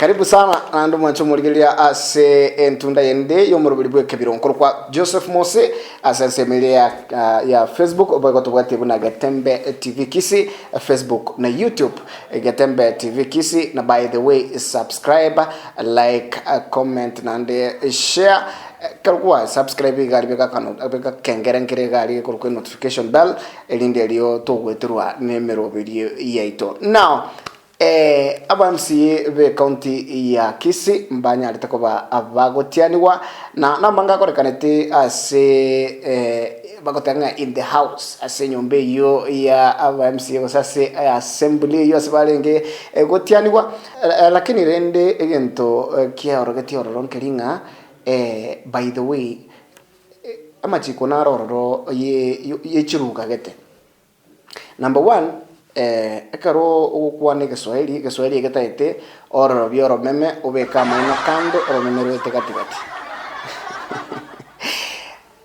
Karibu sana na ndo mwancho muligilia ase entunda yende yo murubiri bwe EKEBIRO nkuru kwa Joseph MOSE asansemelea ya Facebook obago tubwate buna GETEMBE TV KISI Facebook na YouTube GETEMBE TV KISI na by the way subscribe, like, comment na share kalkuwa subscribe gari beka kanu beka kengere ngere gari kulku notification bell elinde liyo togweterwa nemero video yaito. Now aba MCA be county ya Kisii mbanya alitakoba abagotianiwa na nambanga korekanete ase bagotanga in the house ase nyombe yo ya aba MCA osase assembly yo asibalenge gotianiwa lakini rende egento kiaorogeti ororonkelinga by the way amachiko na rororo ye chiruka gete. Number 1 ekaro ukwane Kiswahili getaite oro bioro meme ubeka maina kando oro meme rwete katikati.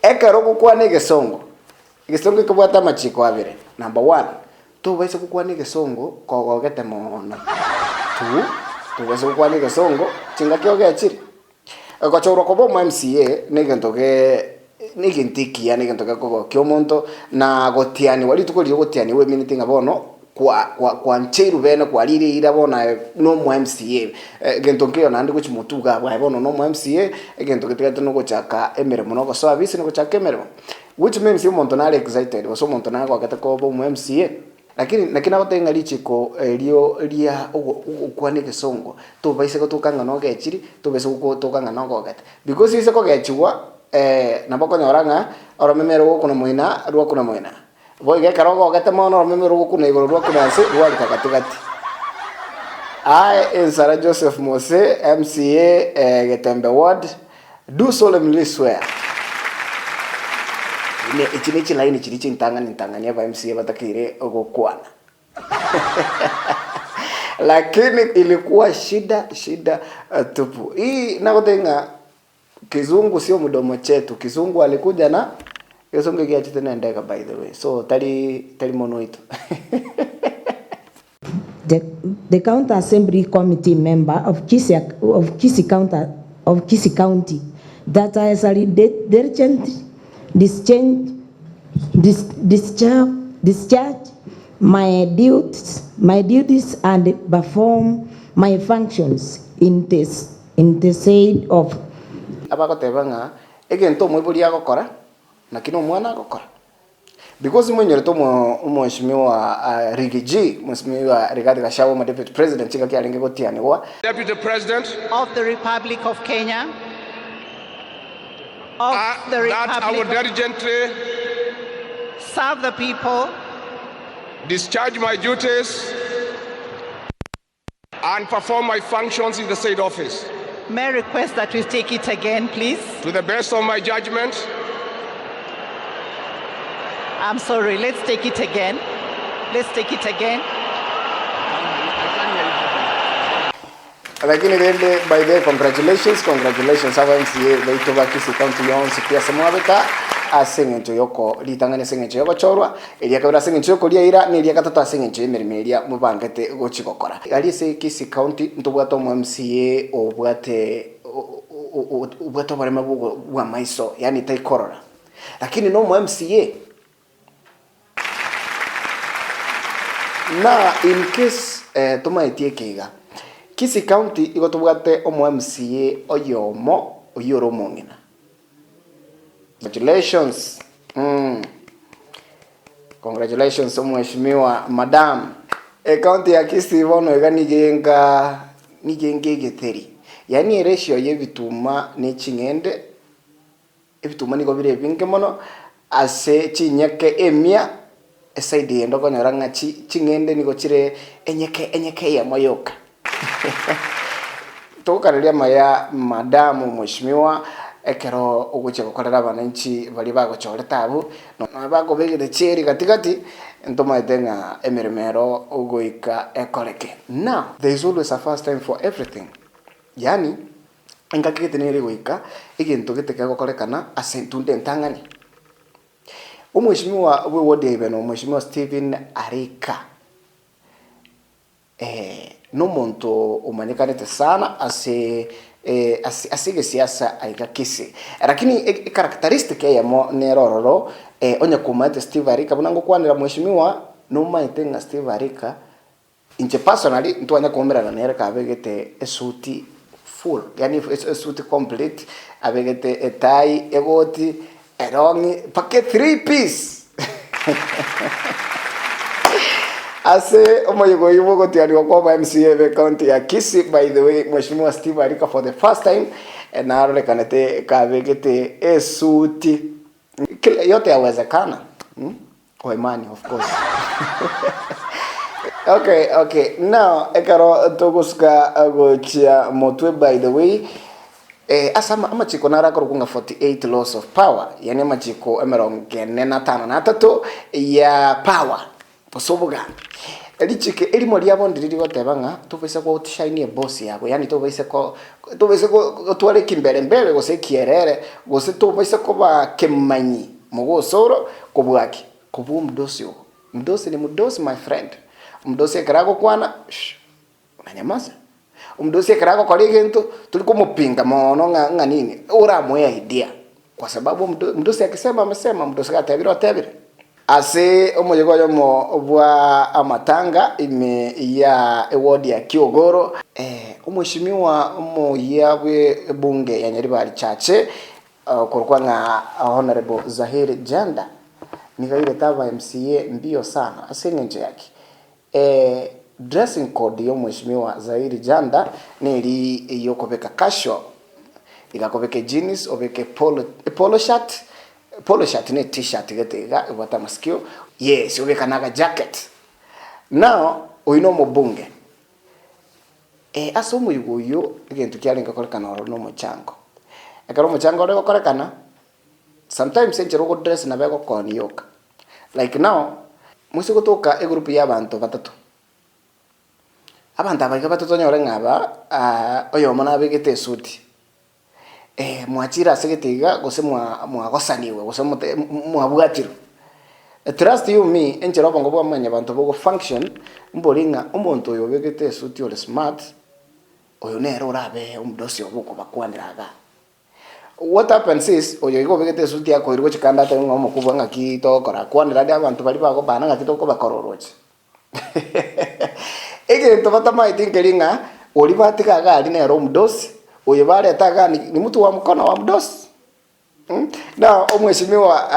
Ekaro ukwane Kisongo kubwata machiko abire. Number 1 tu baise ukwane Kisongo kogogete mono. Tu baise ukwane Kisongo chinga kyoge achiri. Ekachoro kobo MCA negentoke nigintikia nigentoke kogo kyomonto na gotiani wali tukoli gotiani we meeting abono kwa ncheru bene kwa lire ira bona no MCA gentoke ona ndi kuchimutuga bwa bono no MCA gentoke tikate no gochaka emeremo no service no gochaka emeremo, which means you montonale excited so montonale kwa kata ko bo MCA lakini agotenga lichiko lia ukwane Kisongo to baise ko tukanga no gechiri to baise ko tukanga no gogete because ise ko gechiwa naboko nyoranga oro memero go kuna moina ruwa kuna moina boy ge karogo gete mono oro memero go kuna igoro ruwa kuna se ruwa katikati. ENSARA Joseph MOSE MCA GETEMBE ward do solemnly swear ne ichinichi line chirichi ntanganya ba MCA batakire ogokwana. Lakini ilikuwa shida tupu. Hii nagotenga Kizungu sio mdomo chetu. Kizungu alikuja na Kizungu kiachite na ndeka by the way. So tali mono ito. The County Assembly Committee member of Kisii County that has discharge my duties and perform my functions in the side of abagotebanga egento mwibuli agokora na kino mwana agokora because mwenye tomo umheshimiwa Rigiji mheshimiwa Rigathi Gachagua deputy president chika kialenge gotiani wa deputy president of the Republic of Kenya that I will diligently serve the people, discharge my duties and perform my functions in the said office. May I request that we take it again, please? To the best of my judgment. I'm sorry, let's take it again. Lakini rende by the congratulations aba MCA baito ba Kisii County yonse pia samwabeta asengencho yoko litangane sengencho yoko chorwa elia kabira sengencho yoko lia ira ne lia katata sengencho emeremeria mubangete gochikokora ali se Kisii County ntobwato mu MCA obwate barema bwa maiso yani taikorora lakini no mu MCA na in case tomaitie kiga Kisii County igotobwate omo MCA oyomo oyoro mongina. Congratulations mheshimiwa madam. County ya Kisii bono iganigenga getheri. Yani ratio yebituma ne chingende ebituma niko bire binge mono ase chinyeke emia esaidi endo konyoranga chingende niko chire enyeke ya mayoka. Tukariria maya madamu mheshimiwa ekero uguche gukorera abananchi bali bagochoreta abu no bagobegire cheri katikati ntoma etenga emeremero ugoika ekoreke. Now there is always a first time for everything. Yani engakiketenere goika egento geteke gokorekana asentunde ntangani. Umheshimiwa we wodi ibeno mheshimiwa Stephen Arika no muntu umanyikanite sana asige siasa aiga Kisii, lakini characteristic yamo nerororo onye kumate Steve Arika bunango kwanira mheshimiwa no maitenga Steve Arika inche personally ntwanya kumerana nere kabegete esuti full, yani esuti complete, abegete etai egoti erongi packet 3 piece ase omoyego yugo gotiari kwa MCA be county ya Kisii. By the way, mheshimiwa Steve Arika for the first time na arolekanete kabegete esuti yote yawezekana kwa imani, of course. Okay, now ekaro toguska gochia motwe. By the way, asama amachiko narako rukunga 48 laws of power, yani amachiko emerongene na 53 ya power posobuga elichike elimo lyabo ndiriri gotebanga tubese ko utshine boss yabo, yani tubese ko twale kimbere gose kierere gose tubese ko ba kemanyi mugosoro kubwaki kubu mdosi ni mdosi, my friend. Mdosi karago kwana unanyamaza. Mdosi karago kwa ligento tuliko mupinga maono nga nini ura moya idea, kwa sababu mdosi akisema amesema, mdosi atebire ase omoyego yomo bwa amatanga ime ya award ya Kiogoro. Umheshimiwa omoyabwe bunge ya Nyaribari chache kulikuwa na honorable Zahiri Janda nikaile tava MCA mbio sana asenge nje yake. Dressing code yo mheshimiwa Zahiri Janda nili yokobeka casual, ikakobeka jeans, obeke polo shirt ne t-shirt getega wata maskio, yes, obeka naga jacket. Now oino mobunge aso muyugo igentu kyalenga kolekana no mochango ekaro mochango lego kolekana sometimes enchero go dress na bego koni yoka, like now musiko toka group ya abantu batatu, abantu abaga batatu nyore ngaba oyo mona begete suti mwachira segetiga gose mwagosaniwe gose mwabwatiro. Trust you me, enchero bongo bwa manya abantu bogo function mbolinga umuntu oyo begete suti ole smart oyo nero rabe umdosi obuko bakwandiraga. What happens is oyo igo begete suti yako irgo chikanda te ngomo kubanga kito kora kwandira de abantu bali bago bana ngakito ko bakororoche ege to batama itingelinga oli batika gali nero umdosi oyo bale taka ni mtu wa mkono wa mdosi. Na omheshimiwa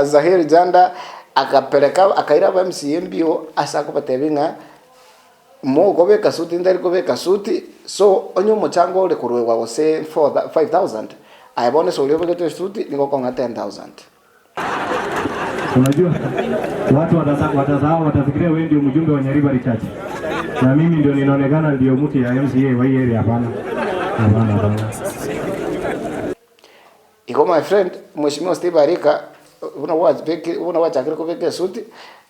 Zahiri Janda akapeleka akaira ba MCA mbio asako batebinga mo gobeka suti ndari gobeka suti, so onyo mochango ole kurwewa gose 5000 aibone so leo beto suti niko konga 10000. Unajua watu watafikiria wewe ndio mjumbe wa Nyaribari chache na mimi ndio ninaonekana ndio mtu ya MCA wa hii area. Hapana. Iko my friend mheshimiwa Steve Arika unawacha kile kubeke suti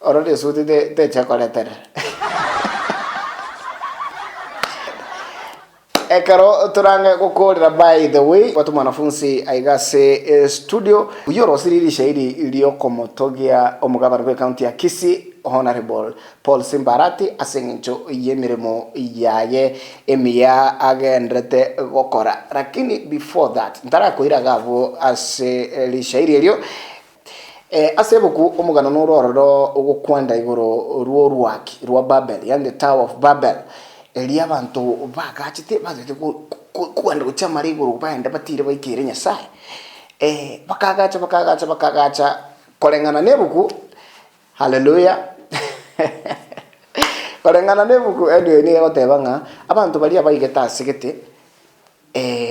already suti de chocolate. Ekaro turanga kukolera. By the way, watu mwanafunzi aigase studio uyoro siriri shairi iliyo komotogia omugabana kwa county ya Kisii Honorable Paul Simbarati asengincho yemiremo yaye emia agendrete gokora. Lakini before that ndara koira gavo ase lishairi elio asebuku omugano n'urororo ugukwanda igoro ruo rwaki rwa Babel, yani the Tower of Babel. Elia bantu bagachite bazete kuanda guchama riguru baenda batire bayikire Nyasaye. Bakagacha kolengana nebuku. Hallelujah. Kolengana nebuku anyway ni gotebanga abantu bali abayigeta sigete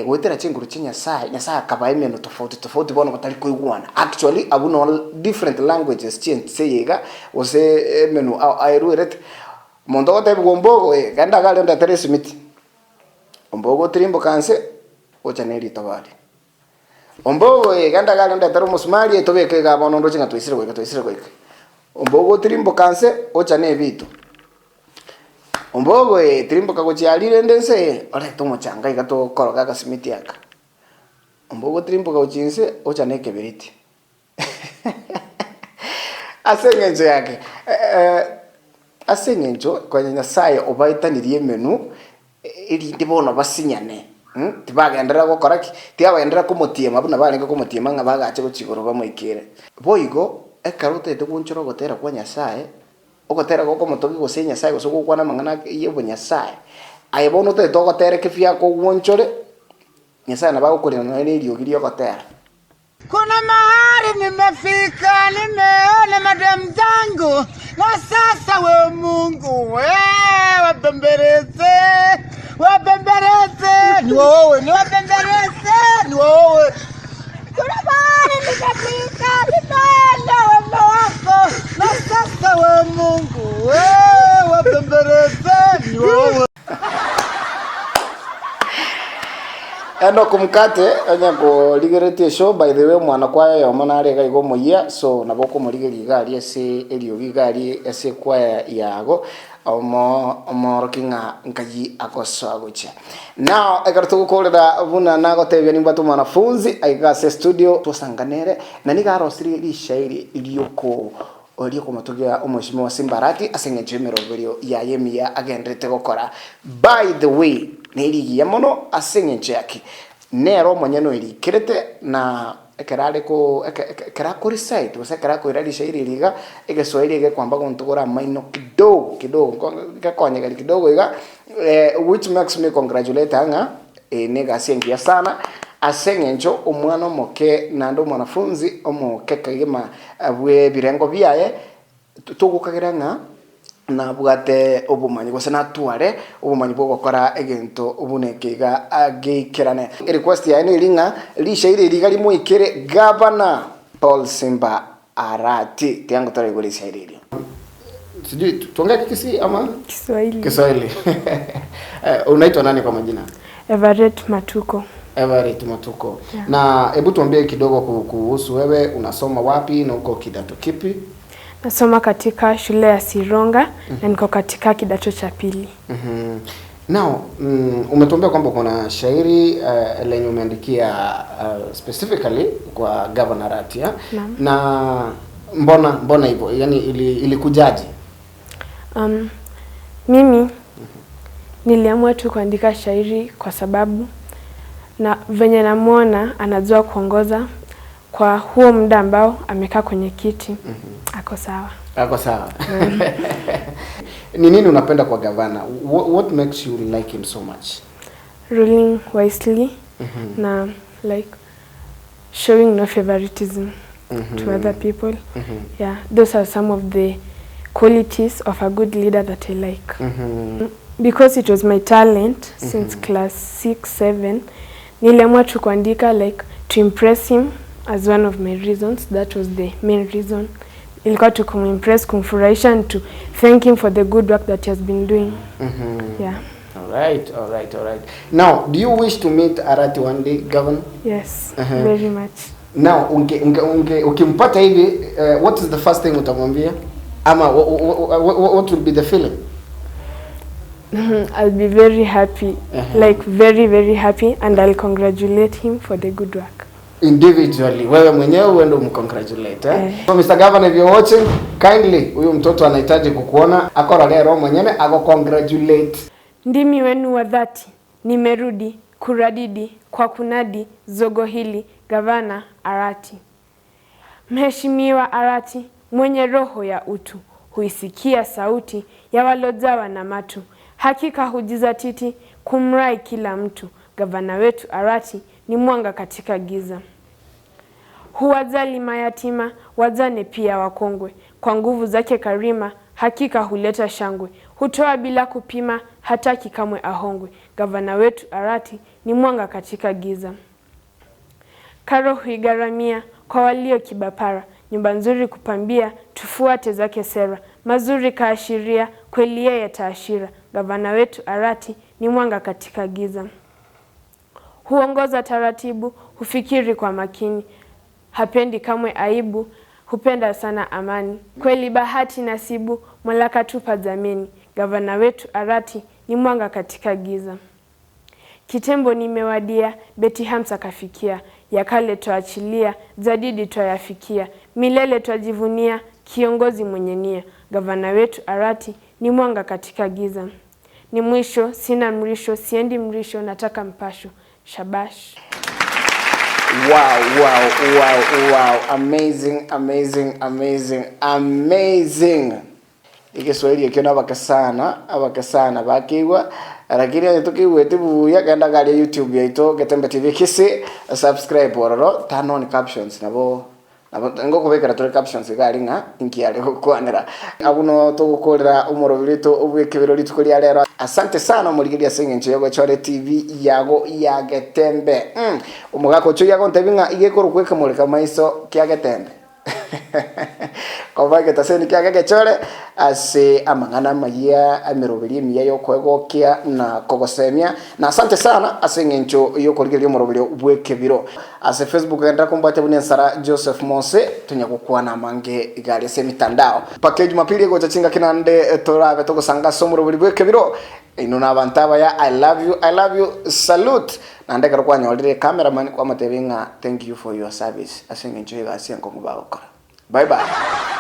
wetera chinguru Nyasaye akaba emeno tofauti bono batari kuigwana. Actually abuno different languages chintseyega ose emeno airueret mondo gote bugombogo ganda gale nda Teresa miti ombogo trimbo kanse ochaneri tobali ombogo ganda gale nda tero musmali tobeke ga bono ndo chinga twisire goika ombogo trimbo kanse ochane bitu ombogo trimbo kagochialire ndense ole tomo changa igato koroga ka simiti yaka ombogo trimbo kagochise ochane kebiriti asengenze yake asengenjo kwa Nyasaye obaitanirie menu iri ndibono basinyane tibagendera gukora ki tiabagendera kumutiema buna barenga kumutiema nga bagache guchigoro bamoikire boigo ekarote tugunchoro gotera kwa Nyasaye ogotera goko motogi gose Nyasaye gose gukwana mangana yebo Nyasaye ayebono te togotera kifia ko gunchore Nyasaye na bagukurira no iri ogirio gotera. Kuna mahali nimefika, nimeona madam zangu, na sasa we Mungu, wabembereze, ni wewe, ni wabembereze, ni wewe. Kuna mahali nimefika, nimeona wema wako, na sasa we Mungu, wabembereze, ni wewe. Eno kumkate onyango ligerete show by the way mwana kwaya yo manare ga igo moya so naboko muligeri gari ese elio gari ese kwaya yago omo rokinga nkaji akosagocha now ekarto gukorera buna nago tebya nimbatu mwanafunzi aigase studio tusanganere na nigarosiri lishairi ilioko Olioko matogia omushimo wa SIMBA ARATI asengeje meroberio ya yemia agendrete gukora by the way neri yamono asengeje yake nero monyano iri kirete na ekerare ko ekera site wasa ekera ko irali shairi liga egeswahili ege kwamba kontugora maino kidogo kakonya gari kidogo iga which makes me congratulate anga nega sengia sana asengenjo omwana moke nando mwanafunzi omoke kagema abwe birengo byaye tugukageranga na bugate obumanyi gose na tuare obumanyi bwo gukora egento obunekiga agikerane request ya ene linga lishairi ligari muikere Governor Paul SIMBA ARATI tiango tare goli shairi sijui tuongea Kisii ama Kiswahili unaitwa nani kwa majina? Everett Matuko. Yeah. Na hebu tuambie kidogo kuhusu wewe, unasoma wapi na uko kidato kipi? Nasoma katika shule ya Sironga na niko katika kidato cha pili. Now, umetuambia kwamba kuna shairi lenye umeandikia specifically kwa Governor ARATI na mbona hivyo? Yaani ilikujaje? Mimi niliamua tu kuandika shairi kwa sababu na venye namuona anajua kuongoza kwa huo muda ambao amekaa kwenye kiti. Ako sawa. Ni nini unapenda kwa governor? What makes you like him so much? Ruling wisely na like showing no favoritism to other people. Yeah, those are some of the qualities of a good leader that I like. Because it was my talent since class 6, 7. Niliamua tu kuandika like to impress him as one of my reasons. That was the main reason. Ilikuwa to kumimpress, kumfurahisha and to thank him for the good work that he has been doing. Yeah. All right. Now, do you wish to meet ARATI one day, Governor? Yes, very much. Now, ukimpata hivi, what is the first thing utamwambia? Ama what will be the feeling? I'll be very happy, like very, very happy, and I'll congratulate him for the good work. Individually, wewe mwenyewe uende umcongratulate. So Mr. Governor, if you're watching, kindly, huyu mtoto anahitaji kukuona, akora leo mwenyewe ako congratulate. Ndimi wenu wa dhati, nimerudi, kuradidi, kwa kunadi, zogo hili, Governor ARATI. Mheshimiwa ARATI, mwenye roho ya utu, huisikia sauti ya walojawa na matu. Hakika hujizatiti kumrai kila mtu. Gavana wetu ARATI ni mwanga katika giza. Huwajali mayatima, wajane pia wakongwe. Kwa nguvu zake karima, hakika huleta shangwe. Hutoa bila kupima, hataki kamwe ahongwe. Gavana wetu ARATI ni mwanga katika giza. Karo huigaramia kwa walio kibapara. Nyumba nzuri kupambia, tufuate zake sera. Mazuri kaashiria, kweli yeye taashira. Gavana wetu ARATI ni mwanga katika giza. Huongoza taratibu, hufikiri kwa makini. Hapendi kamwe aibu, hupenda sana amani. Kweli bahati nasibu, Mola katupa dhamini. Gavana wetu ARATI ni mwanga katika giza. Kitembo nimewadia, beti hamsa kafikia. Ya kale tuachilia, jadidi tuayafikia. Milele tuajivunia, kiongozi mwenye nia. Gavana wetu ARATI ni mwanga katika giza. Ni mwisho, sina mrisho, siendi mrisho, nataka mpasho. Shabash. Wow. Amazing. Igiswahili ikiona abakasana bakiwa lakini tukiwete buya kanda gali YouTube yaito Getembe TV Kisi subscribe ororo turn on captions nabo ngo kubekera tore captions gali nga inkiale kwanera abuno tugukorera umurobirito ubwekebero litukuri alero. Asante sana muligiria sengenche yogo chore TV yago ya Getembe umugako cyo yago ntebinga igekoro kweka muleka maiso kya Getembe kwa taseni kya chore ase amangana maya amirobiri miya yo kwegokia na kogosemia na asante sana ase ngencho yo kurigiria umurobiri ubwekebiro ase Facebook enda kumbate bune ENSARA Joseph MOSE tunyakukwa na mange igari ase mitandao package mapili go chachinga kinande torabe to gusanga somurobiri ubwekebiro ino na bantaba ya I love you salute na ndeka kwa nyolire cameraman kwa matebenga thank you for your service ase ngencho igasi ngo mubakora bye bye.